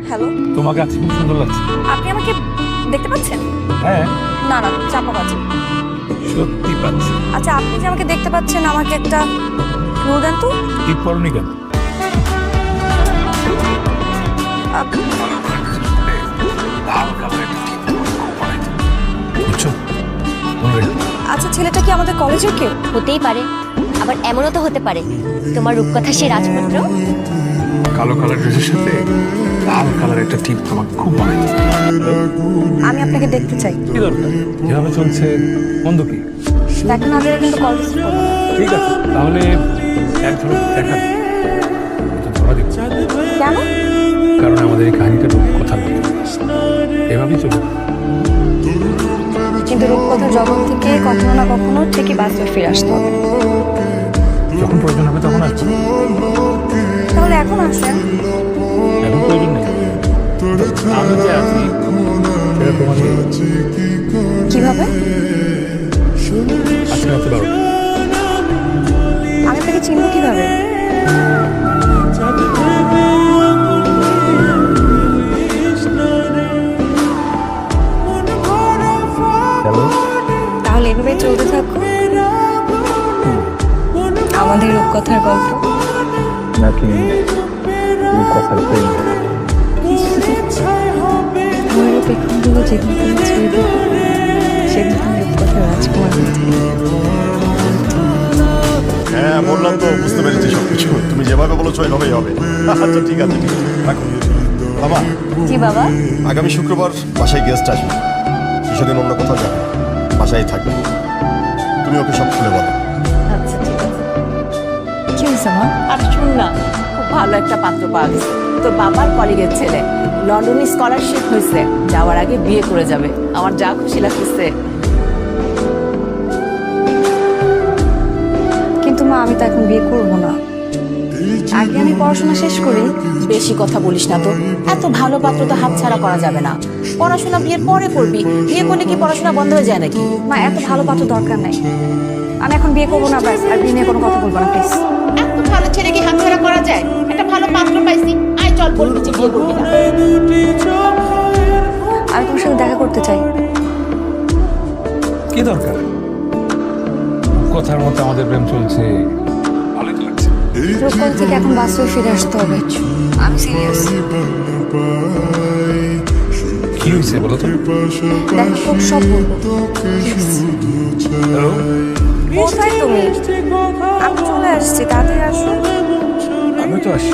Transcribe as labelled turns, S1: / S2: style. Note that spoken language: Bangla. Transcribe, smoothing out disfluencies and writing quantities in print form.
S1: হ্যালো,
S2: তোমাকে আজকে খুব সুন্দর লাগছে।
S1: আপনি আমাকে দেখতে পাচ্ছেন?
S2: হ্যাঁ,
S1: না না, চাপা বাজে।
S2: সত্যি পাচ্ছি।
S1: আচ্ছা, আপনি যে আমাকে দেখতে পাচ্ছেন, আমাকে একটা ক্লু দেন তো।
S2: ঠিক পরনি কেন? বুঝছো? মনে রেখো।
S1: আচ্ছা, ছেলেটা কি আমাদের কলেজের কেউ?
S3: হতেই পারে, আবার এমনও তো হতে পারে তোমার রূপকথা সেই রাজপুত্র।
S2: কালো কালার ড্রেসের সাথে লাল কালার একটা টিপ তোমাকে খুব মানায়।
S1: আমি আপনাকে দেখতে চাই।
S2: কি দরকার? যেভাবে চলছে মন্দ কি?
S1: দেখা না গেলে কিন্তু কল রিসিভ করবো না।
S2: ঠিক আছে, তাহলে এক ধরো দেখা ধরা দিচ্ছি।
S1: কেন?
S2: কারণ আমাদের এই কাহিনীটা কথা বলতে এভাবেই চলবে।
S1: কিন্তু রূপকথার জগৎ থেকে কখনো না কখনো ঠিকই বাস্তবে ফিরে আসতে হবে।
S2: যখন প্রয়োজন হবে তখন আসবে।
S1: তাহলে এখন আসেন।
S2: এখন প্রয়োজন নেই। আমি যে আছি সেটা তোমাকে
S1: কিভাবে?
S2: আজকে রাতে 12টা।
S1: আমি আপনাকে চিনব কিভাবে?
S2: হ্যালো,
S1: তাহলে এভাবেই চলতে থাকুক আমাদের রূপকথার গল্প।
S2: নাকি কথার প্রেম?
S1: আমার রূপেক্ষণগুলো যেদিন তুমি ছেড়ে দেবে, সেদিন তুমি রূপকথার রাজকুমার হয়ে যাবে।
S4: হ্যাঁ বললাম তো, বুঝতে পেরেছি সবকিছু। তুমি যেভাবে বলেছো এভাবেই হবে। আচ্ছা ঠিক আছে, ঠিক আছে, রাখো। বাবা,
S1: জি বাবা।
S4: আগামী শুক্রবার বাসায় গেস্ট আসবে। কিছুদিন অন্য কোথাও যাবে, বাসায় থাকবে। তুমি ওকে সব খুলে বলো।
S1: আচ্ছা ঠিক আছে। কি হয়েছে মা?
S5: আর শুন না, খুব ভালো একটা পাত্র পাওয়া গেছে। তোর বাবার কলিগের ছেলে, লন্ডনে স্কলারশিপ হয়েছে, যাওয়ার আগে বিয়ে করে যাবে। আমার যা খুশি লাগতেছে।
S1: কিন্তু মা, আমি তো এখন বিয়ে করব না। আগে আমি পড়াশোনা শেষ করি।
S5: বেশি কথা বলিস না তো। এত ভালো পাত্র তো হাতছাড়া করা যাবে না। পড়াশোনা বিয়ের পরে করবি। বিয়ে করলে কি পড়াশোনা বন্ধ হয়ে যায় নাকি?
S1: মা, এত ভালো পাত্র দরকার নাই। আমি এখন বিয়ে করবো না, ব্যাস। আর বিয়ে নিয়ে কোনো কথা বলবো না, প্লিজ।
S5: এত ভালো ছেলে কি হাতছাড়া করা যায়? একটা ভালো পাত্র পাইছি, আয় চল বলবি যে বিয়ে করবি না।
S1: আমি তোমার সাথে দেখা করতে চাই।
S2: কি দরকার? কথার মতো আমাদের প্রেম চলছে, ভালোই তো লাগছে।
S1: রূপকথা থেকে এখন বাস্তবে ফিরে আসতে হবে। আমি সিরিয়াস।
S2: কি হয়েছে বলো তো?
S1: দেখো, খুব সব বলবো।
S2: হ্যালো,
S1: কোথায় তুমি? আমি চলে আসছি, তাড়াতাড়ি আসো।
S2: আমি তো আসি।